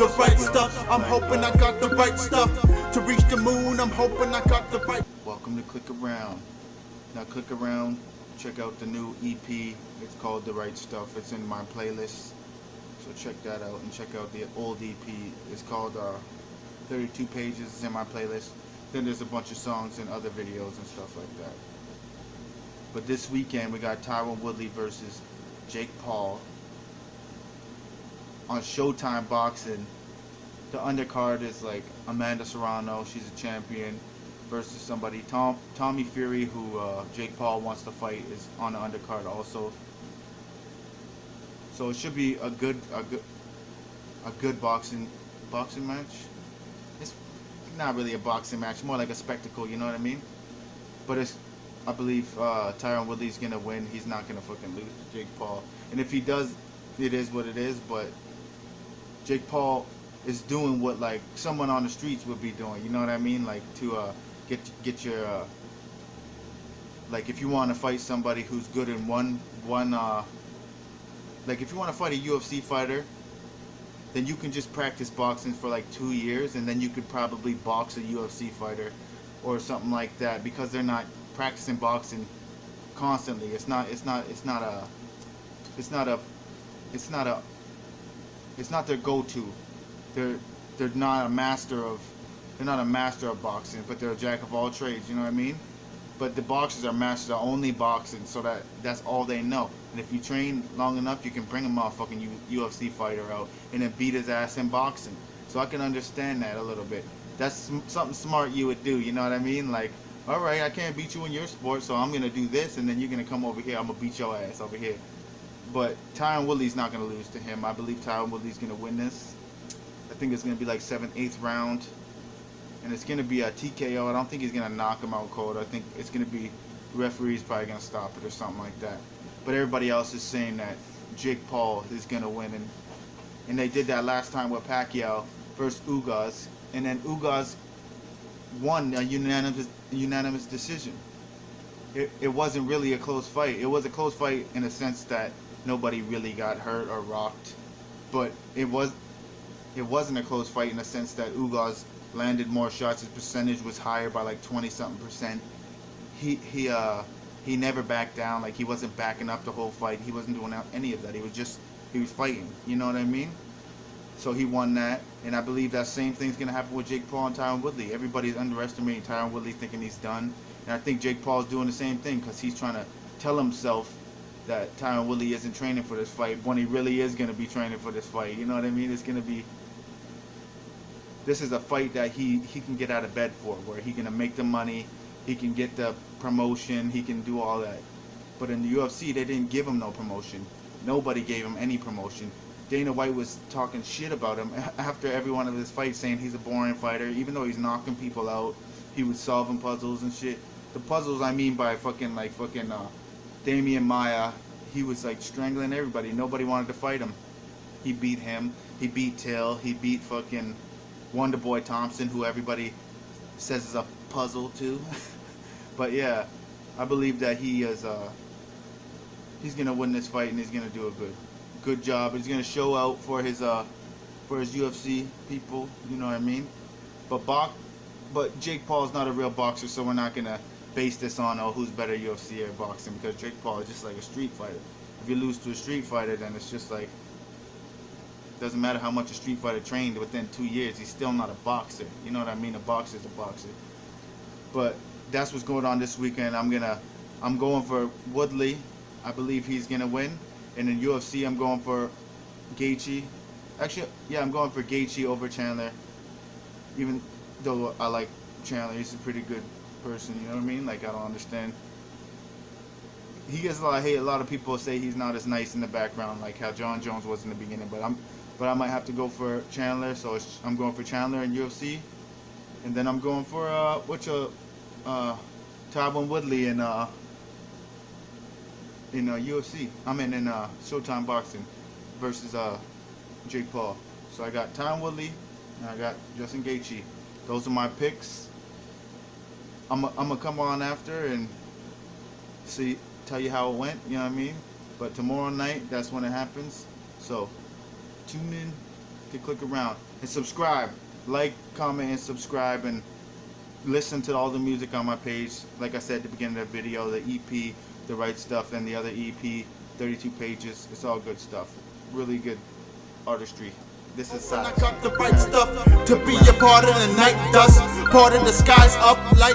the right stuff. I'm hoping I got the right stuff. To reach the moon, I'm hoping I got the right. Welcome to Click Around. Now click around, check out the new EP. It's called The Right Stuff. It's in my playlist. So check that out and check out the old EP. It's called 32 Pages. It's in my playlist. Then there's a bunch of songs and other videos and stuff like that. But this weekend we got Tyron Woodley versus Jake Paul on Showtime Boxing. The undercard is like Amanda Serrano, she's a champion, versus somebody. Tommy Fury, who Jake Paul wants to fight, is on the undercard also. So it should be a good boxing match. It's not really a boxing match, more like a spectacle, you know what I mean? But I believe Tyron Woodley's gonna win. He's not gonna fucking lose to Jake Paul. And if he does, it is what it is. But Jake Paul is doing what like someone on the streets would be doing. You know what I mean? Like to get your like if you want to fight somebody who's good in one like if you want to fight a UFC fighter, then you can just practice boxing for like 2 years, and then you could probably box a UFC fighter or something like that, because they're not practicing boxing constantly. It's not their go-to. They're not a master of boxing, but they're a jack of all trades, you know what I mean? But the boxers are masters of only boxing, so that's all they know. And if you train long enough, you can bring a motherfucking UFC fighter out and then beat his ass in boxing. So I can understand that a little bit. That's something smart you would do, you know what I mean? Like, alright, I can't beat you in your sport, so I'm gonna do this, and then you're gonna come over here, I'm gonna beat your ass over here. But Tyron Woodley's not gonna lose to him. I believe Tyron Woodley's gonna win this. I think it's gonna be like 7th, 8th round. And it's going to be a TKO. I don't think he's going to knock him out cold. I think it's going to be, the referee's probably going to stop it or something like that. But everybody else is saying that Jake Paul is going to win. And they did that last time with Pacquiao versus Ugas. And then Ugas won a unanimous decision. It wasn't really a close fight. It was a close fight in a sense that nobody really got hurt or rocked. But it wasn't a close fight in the sense that Ugas landed more shots. His percentage was higher by like 20-something%. He never backed down. Like, he wasn't backing up the whole fight. He wasn't doing any of that. He was fighting. You know what I mean? So he won that, and I believe that same thing's gonna happen with Jake Paul and Tyron Woodley. Everybody's underestimating Tyron Woodley, thinking he's done, and I think Jake Paul's doing the same thing because he's trying to tell himself that Tyron Woodley isn't training for this fight when he really is gonna be training for this fight. You know what I mean? It's gonna be. This is a fight that he can get out of bed for, where he can make the money, he can get the promotion, he can do all that. But in the UFC, they didn't give him no promotion. Nobody gave him any promotion. Dana White was talking shit about him after every one of his fights, saying he's a boring fighter, even though he's knocking people out. He was solving puzzles and shit. The puzzles I mean by fucking Damian Maia, he was like strangling everybody. Nobody wanted to fight him. He beat him. He beat Till. He beat fucking Wonderboy Thompson, who everybody says is a puzzle too. But yeah, I believe that he's gonna win this fight, and he's gonna do a good job. He's gonna show out for his UFC people, you know what I mean? But Jake Paul's not a real boxer, so we're not gonna base this on who's better, UFC or boxing, because Jake Paul is just like a street fighter. If you lose to a street fighter, then it's just like, doesn't matter how much a street fighter trained, within 2 years he's still not a boxer. You know what I mean? A boxer's a boxer. But that's what's going on this weekend. I'm going for Woodley. I believe he's gonna win. And in UFC, I'm going for Gaethje. Actually, yeah, I'm going for Gaethje over Chandler. Even though I like Chandler, he's a pretty good person. You know what I mean? Like, I don't understand. He gets a lot of hate. A lot of people say he's not as nice in the background, like how John Jones was in the beginning. But I might have to go for Chandler, so I'm going for Chandler in UFC, and then I'm going for Tyron Woodley in UFC. I'm in Showtime Boxing versus Jake Paul. So I got Tyron Woodley and I got Justin Gaethje. Those are my picks. I'm gonna come on after and tell you how it went. You know what I mean? But tomorrow night, that's when it happens. So tune in can click around and subscribe, like, comment, and subscribe, and listen to all the music on my page. Like I said at the beginning of the video, the EP, The Right Stuff, and the other EP, 32 pages. It's all good stuff. Really good artistry. This is I got the right stuff to be a part of the night dust, part of the skies up like